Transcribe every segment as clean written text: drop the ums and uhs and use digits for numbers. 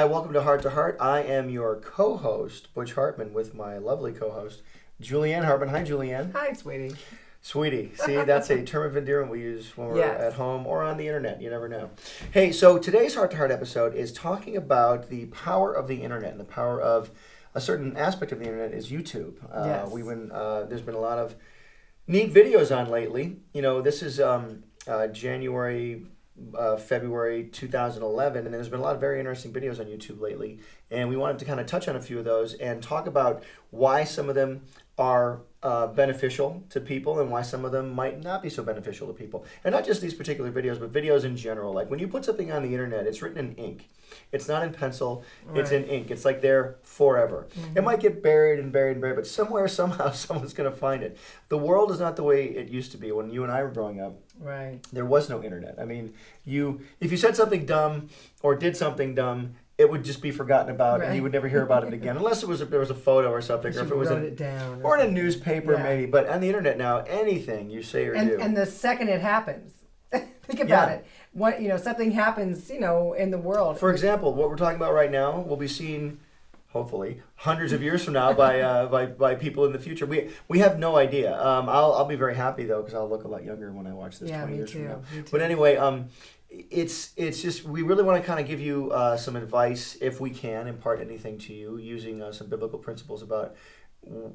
Hi, welcome to Heart to Heart. I am your co-host, Butch Hartman, with my lovely co-host, Julieann Hartman. Hi, Julieann. Hi, sweetie. Sweetie. See, that's a term of endearment we use when we're Yes. at home or on the internet. You never know. Hey, so today's Heart to Heart episode is talking about the power of the internet and the power of a certain aspect of the internet is YouTube. Yes. There's been a lot of neat videos on lately. You know, this is January, February 2011, and there's been a lot of very interesting videos on YouTube lately. And we wanted to kind of touch on a few of those and talk about why some of them are beneficial to people and why some of them might not be so beneficial to people. And not just these particular videos, but videos in general. Like when you put something on the internet, it's written in ink. It's not in pencil, it's in ink. It's like there forever. Mm-hmm. It might get buried and buried and buried, but somewhere, somehow, someone's going to find it. The world is not the way it used to be when you and I were growing up. Right. There was no internet. I mean, if you said something dumb or did something dumb, it would just be forgotten about, and you would never hear about it again, unless there was a photo or something, or if it was it down, or in a newspaper maybe. But on the internet now, anything you say or do, and the second it happens, think about it. Something happens, in the world. For example, what we're talking about right now will be seen, hopefully, hundreds of years from now by people in the future. We have no idea. I'll be very happy though, because I'll look a lot younger when I watch this 20 years from now. Me too. But anyway, it's just we really want to kind of give you some advice, if we can impart anything to you, using some biblical principles about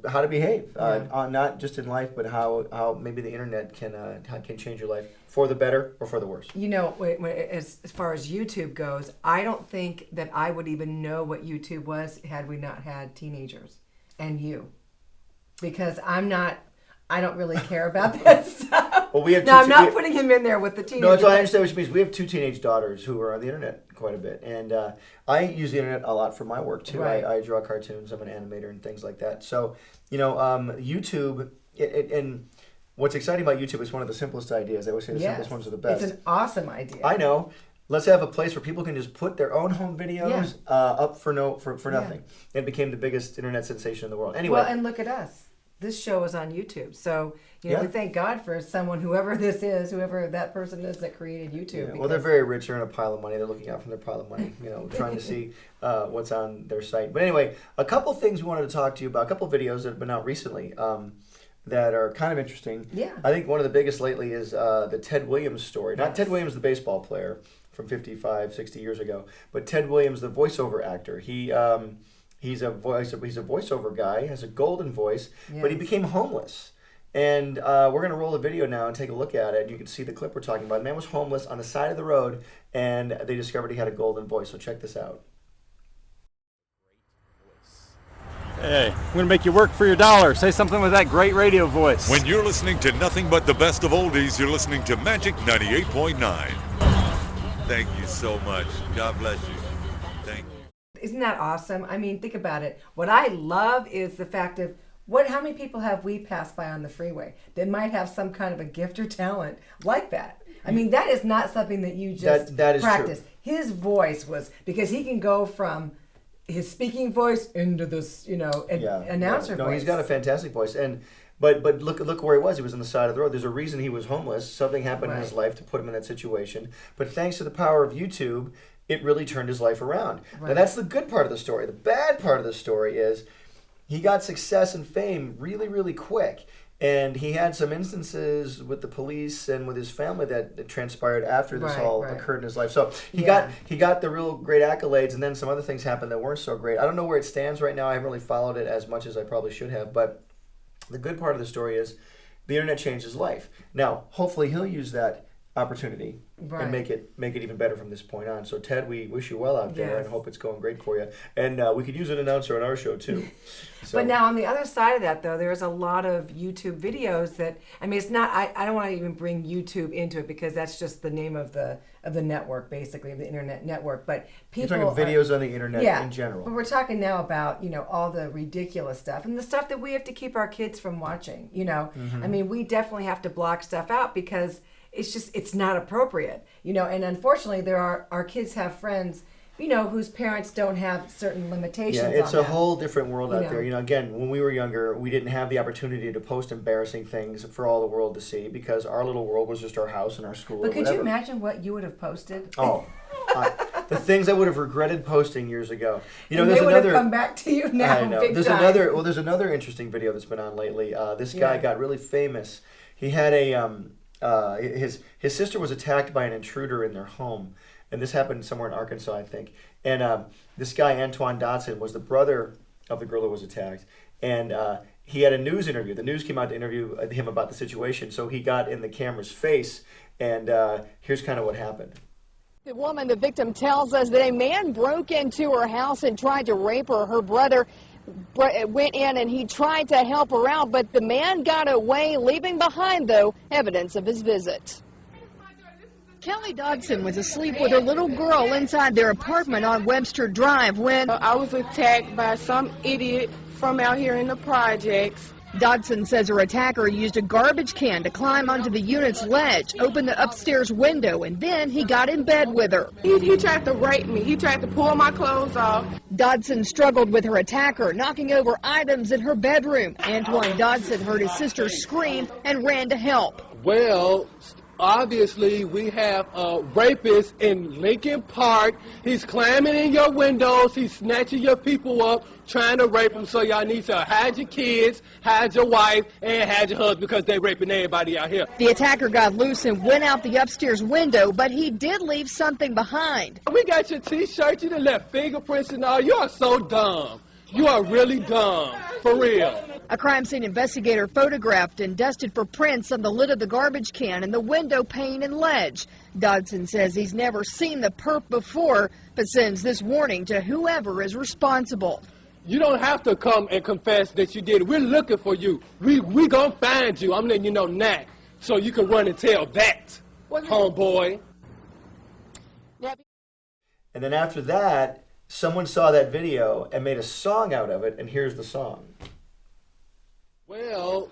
how to behave, not just in life, but how maybe the internet can change your life for the better or for the worse. As far as YouTube goes, I don't think that I would even know what YouTube was had we not had teenagers and you, because I don't really care about that stuff. Well, I'm not putting him in there with the teenagers. No, I understand what you mean. We have 2 teenage daughters who are on the internet quite a bit, and I use the internet a lot for my work too. Right. I draw cartoons. I'm an animator and things like that. So YouTube, and what's exciting about YouTube is one of the simplest ideas. I always say the simplest ones are the best. It's an awesome idea. I know. Let's have a place where people can just put their own home videos up for nothing. It became the biggest internet sensation in the world. Anyway, well, and look at us. This show is on YouTube, so we thank God for whoever that person is that created YouTube. Yeah. Well, they're very rich. They're in a pile of money. They're looking out from their pile of money, trying to see what's on their site. But anyway, a couple things we wanted to talk to you about. A couple videos that have been out recently that are kind of interesting. Yeah. I think one of the biggest lately is the Ted Williams story. Not Ted Williams, the baseball player from 55, 60 years ago, but Ted Williams, the voiceover actor. He's a voiceover guy, has a golden voice, but he became homeless. And we're going to roll the video now and take a look at it. You can see the clip we're talking about. The man was homeless on the side of the road, and they discovered he had a golden voice. So check this out. Hey, I'm going to make you work for your dollar. Say something with that great radio voice. When you're listening to nothing but the best of oldies, you're listening to Magic 98.9. Thank you so much. God bless you. Thank you. Isn't that awesome? I mean, think about it. What I love is the fact of how many people have we passed by on the freeway that might have some kind of a gift or talent like that? I mean, that is not something that you just that is practice. True. His voice was, because he can go from his speaking voice into this, announcer voice. No, he's got a fantastic voice. But look where he was. He was on the side of the road. There's a reason he was homeless. Something happened in his life to put him in that situation. But thanks to the power of YouTube, it really turned his life around. Right. Now that's the good part of the story. The bad part of the story is he got success and fame really, really quick. And he had some instances with the police and with his family that transpired after this all occurred in his life. So he got the real great accolades, and then some other things happened that weren't so great. I don't know where it stands right now. I haven't really followed it as much as I probably should have. But the good part of the story is the internet changed his life. Now, hopefully he'll use that opportunity and make it even better from this point on. So Ted, we wish you well out there and hope it's going great for you. And we could use an announcer on our show too. So. But now on the other side of that, though, there's a lot of YouTube videos that, I mean, it's not, I don't want to even bring YouTube into it because that's just the name of the network, basically, of the internet network. But people You're talking videos on the internet in general. But we're talking now about, all the ridiculous stuff and the stuff that we have to keep our kids from watching, Mm-hmm. I mean, we definitely have to block stuff out because it's not appropriate, and unfortunately our kids have friends, whose parents don't have certain limitations on it's a them. whole different world out there. Again, when we were younger, we didn't have the opportunity to post embarrassing things for all the world to see because our little world was just our house and our school. But could you imagine what you would have posted? Oh, The things I would have regretted posting years ago. You know, and there's they would another. have come back to you now. I know. Big There's time. another. Well, there's another interesting video that's been on lately. This guy got really famous. He had his sister was attacked by an intruder in their home, and this happened somewhere in Arkansas, I think. And this guy Antoine Dodson was the brother of the girl that was attacked, and he had a news interview. The news came out to interview him about the situation, so he got in the camera's face, and here's kind of what happened. The woman, the victim, tells us that a man broke into her house and tried to rape her. Her brother went in and he tried to help her out, but the man got away, leaving behind, though, evidence of his visit. Kelly Dodson was asleep with her little girl inside their apartment on Webster Drive when I was attacked by some idiot from out here in the projects. Dodson says her attacker used a garbage can to climb onto the unit's ledge, open the upstairs window, and then he got in bed with her. He tried to rape me. He tried to pull my clothes off. Dodson struggled with her attacker, knocking over items in her bedroom. Antoine Dodson heard his sister scream and ran to help. Well, obviously, we have a rapist in Lincoln Park. He's climbing in your windows. He's snatching your people up, trying to rape them. So y'all need to hide your kids, hide your wife, and hide your husband because they're raping everybody out here. The attacker got loose and went out the upstairs window, but he did leave something behind. We got your T-shirt. You done left fingerprints and all. You are so dumb. You are really dumb, for real. A crime scene investigator photographed and dusted for prints on the lid of the garbage can and the window pane and ledge. Dodson says he's never seen the perp before, but sends this warning to whoever is responsible. You don't have to come and confess that you did it. We're looking for you. We gonna find you. I'm letting you know now, so you can run and tell that, homeboy. And then after that, someone saw that video and made a song out of it, and here's the song. Well,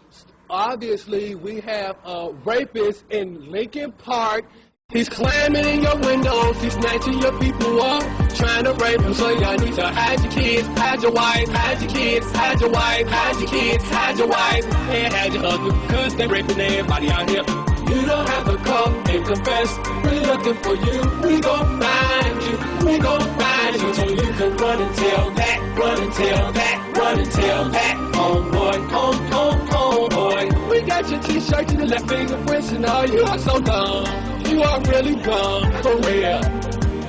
obviously, we have a rapist in Lincoln Park. He's climbing in your windows. He's snatching your people up, trying to rape them. So y'all need to hide your kids, hide your wife, hide your kids, hide your wife, hide your kids, hide your wife, and hide your husband, because they're raping everybody out here. You don't have to come and confess. We're looking for you. We gon' find you. We gon' find you. So you can run and tell that, run and tell that, run and tell that. Homeboy, homeboy. We got your T-shirt and the left fingerprints and all. You are so dumb. You are really dumb, for real.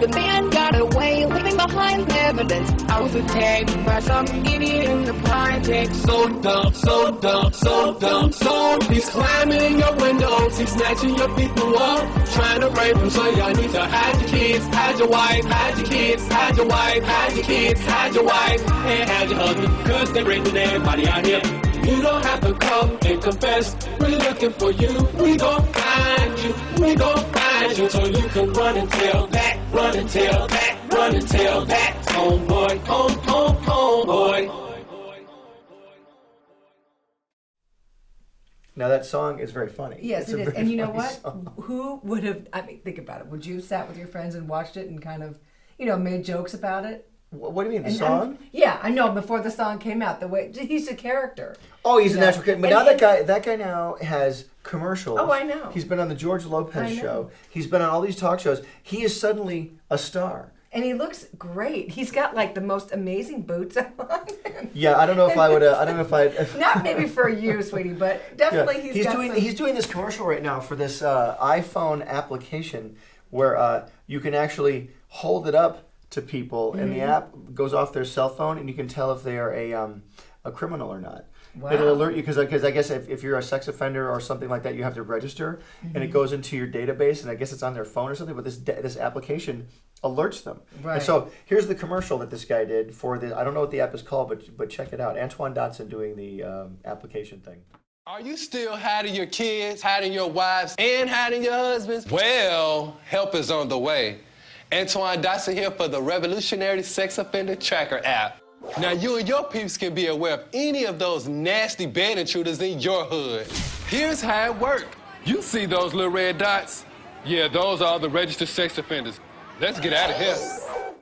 The man got away, leaving behind evidence. I was attacked by some idiot in the projects. So dumb, so dumb, so dumb, so. He's climbing in your windows. He's snatching your people up, trying to rape them. So y'all need to hide your kids, hide your wife, hide your kids, hide your wife, hide your kids, hide your wife, and hide your husband, because they're raping everybody out here. You don't have to come and confess. We're looking for you. We gon' find you. We gon' find you. So you can run and tell that, run and tell that, run and tell that. Homeboy, homeboy. Now that song is very funny. Yes, It's a it is. very And you know funny what? song. Who would have, I mean, think about it. Would you have sat with your friends and watched it and kind of, made jokes about it? What do you mean, the And- song? Yeah, I know. Before the song came out, the way he's a character. Oh, he's a know? natural kid. But And now that guy now has commercials. Oh, I know. He's been on the George I Lopez know. show. He's been on all these talk shows. He is suddenly a star. And he looks great. He's got like the most amazing boots on. Yeah, I don't know if I would. I don't know if I. Not maybe for you, sweetie, but definitely Yeah. he's got some... He's doing this commercial right now for this iPhone application where you can actually hold it up to people, and the app goes off their cell phone, and you can tell if they are a criminal or not. Wow. It'll alert you because I guess if you're a sex offender or something like that, you have to register, and it goes into your database, and I guess it's on their phone or something. But this application alerts them. Right. And so here's the commercial that this guy did for the. I don't know what the app is called, but check it out. Antoine Dodson doing the application thing. Are you still hiding your kids, hiding your wives, and hiding your husbands? Well, help is on the way. Antoine Dodson here for the revolutionary sex offender tracker app. Now you and your peeps can be aware of any of those nasty bed intruders in your hood. Here's how it works. You see those little red dots? Yeah, those are the registered sex offenders. Let's get out of here.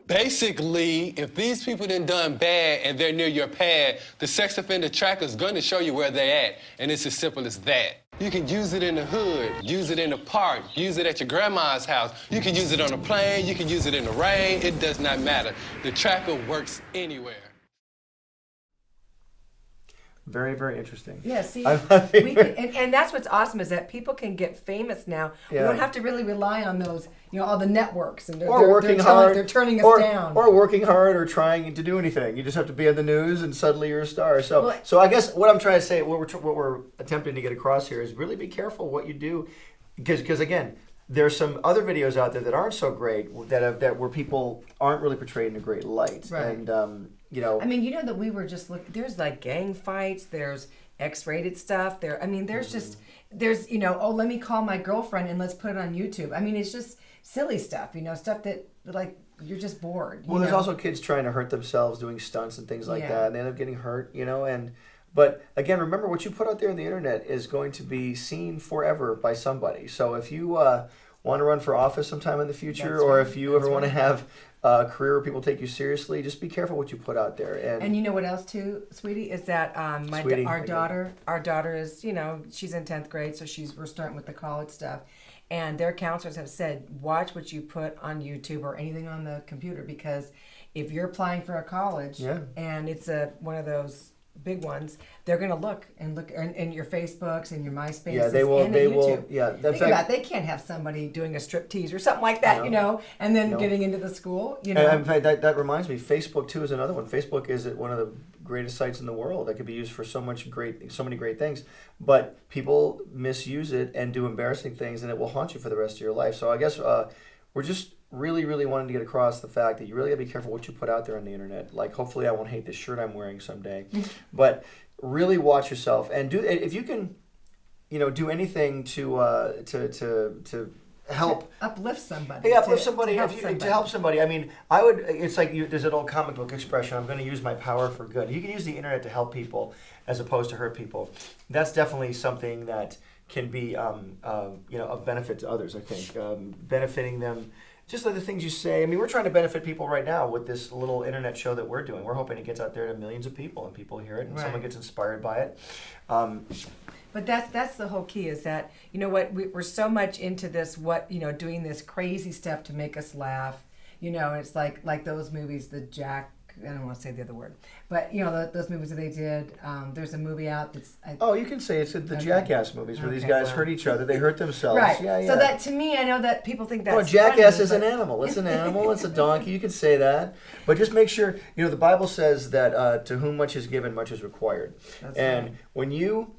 Basically, if these people done bad and they're near your pad, the sex offender tracker's gonna show you where they're at, and it's as simple as that. You can use it in the hood, use it in the park, use it at your grandma's house. You can use it on a plane, you can use it in the rain. It does not matter. The tracker works anywhere. Very, very interesting. Yeah, see, and that's what's awesome is that people can get famous now. We don't have to really rely on those, all the networks and working hard. They're turning us down. Or working hard or trying to do anything. You just have to be on the news and suddenly you're a star. So I guess what I'm trying to say, what we're attempting to get across here is really be careful what you do, because again, there's some other videos out there that aren't so great that where people aren't really portrayed in a great light. Right. And I mean, that we were just looking. There's like gang fights. There's X-rated stuff. There's just let me call my girlfriend and let's put it on YouTube. I mean, it's just silly stuff. Stuff that like you're just bored. There's also kids trying to hurt themselves doing stunts and things like that, and they end up getting hurt. But again, remember what you put out there on the internet is going to be seen forever by somebody. So if you want to run for office sometime in the future, if you ever want to have a career where people take you seriously, just be careful what you put out there. And you know what else too, sweetie, is that our daughter is she's in 10th grade, so we're starting with the college stuff, and their counselors have said watch what you put on YouTube or anything on the computer, because if you're applying for a college and it's one of those big ones, they're going to look in your Facebooks and your MySpaces. Yeah, they will. YouTube. Yeah, think about it, they can't have somebody doing a striptease or something like that, and then getting into the school. And in fact, that reminds me, Facebook too is another one. Facebook is one of the greatest sites in the world that could be used for so many great things, but people misuse it and do embarrassing things, and it will haunt you for the rest of your life. So I guess we're just really, really wanting to get across the fact that you really got to be careful what you put out there on the internet. Like, hopefully I won't hate this shirt I'm wearing someday. But really watch yourself, and if you can, do anything to help uplift somebody. Yeah, uplift somebody. To help somebody. I mean, it's like there's an old comic book expression, I'm going to use my power for good. You can use the internet to help people as opposed to hurt people. That's definitely something that can be of benefit to others, I think. Benefiting them. Just like the things you say. I mean, we're trying to benefit people right now with this little internet show that we're doing. We're hoping it gets out there to millions of people, and people hear it, and someone gets inspired by it. But that's the whole key, is that, we're so much into this, doing this crazy stuff to make us laugh. It's like those movies, I don't want to say the other word, but those movies that they did. There's a movie out that's. You can say it's the Jackass movies where these guys hurt each other. They hurt themselves. Right. Yeah. So that, to me, I know that people think that's. Well, Jackass is an animal. It's an animal. It's a donkey. You can say that, but just make sure the Bible says that to whom much is given, much is required. That's right. When you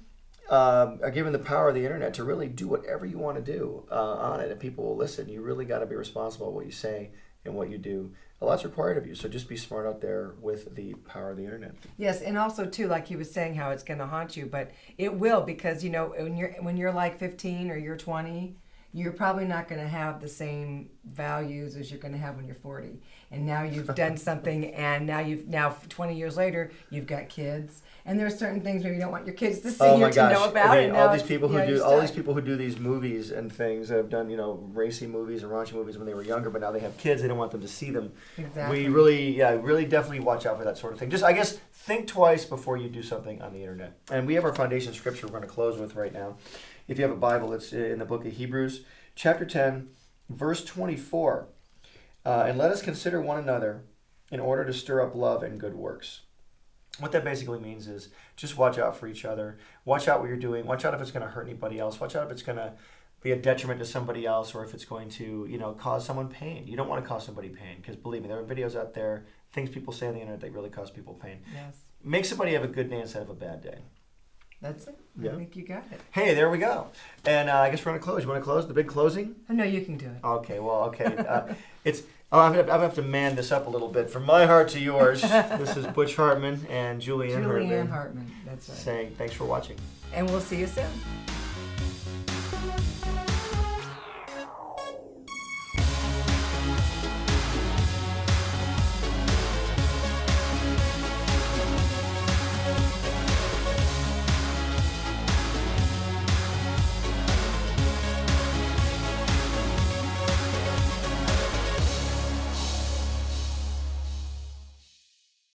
are given the power of the internet to really do whatever you want to do on it, and people will listen, you really got to be responsible for what you say and what you do. A lot's required of you, so just be smart out there with the power of the internet. Yes, and also too, like he was saying, how it's going to haunt you, but it will, because when you're like 15 or you're 20, you're probably not going to have the same values as you're going to have when you're 40. And now you've done something, and now 20 years later, you've got kids. And there are certain things maybe you don't want your kids to see or to know about. I mean, all these people who do these movies and things that have done, racy movies and raunchy movies when they were younger, but now they have kids, they don't want them to see them. Exactly. We really definitely watch out for that sort of thing. Just, I guess, think twice before you do something on the internet. And we have our foundation scripture we're going to close with right now. If you have a Bible, it's in the book of Hebrews, chapter 10, verse 24. And let us consider one another in order to stir up love and good works. What that basically means is just watch out for each other. Watch out what you're doing. Watch out if it's going to hurt anybody else. Watch out if it's going to be a detriment to somebody else, or if it's going to, cause someone pain. You don't want to cause somebody pain, because believe me, there are videos out there, things people say on the internet that really cause people pain. Yes. Make somebody have a good day instead of a bad day. That's it. Yeah. I think you got it. Hey, there we go. And I guess we're going to close. You want to close? The big closing? Oh, no, you can do it. Okay, I'm going to have to man this up a little bit. From my heart to yours, this is Butch Hartman and Julianne Hartman. That's right. Saying thanks for watching. And we'll see you soon.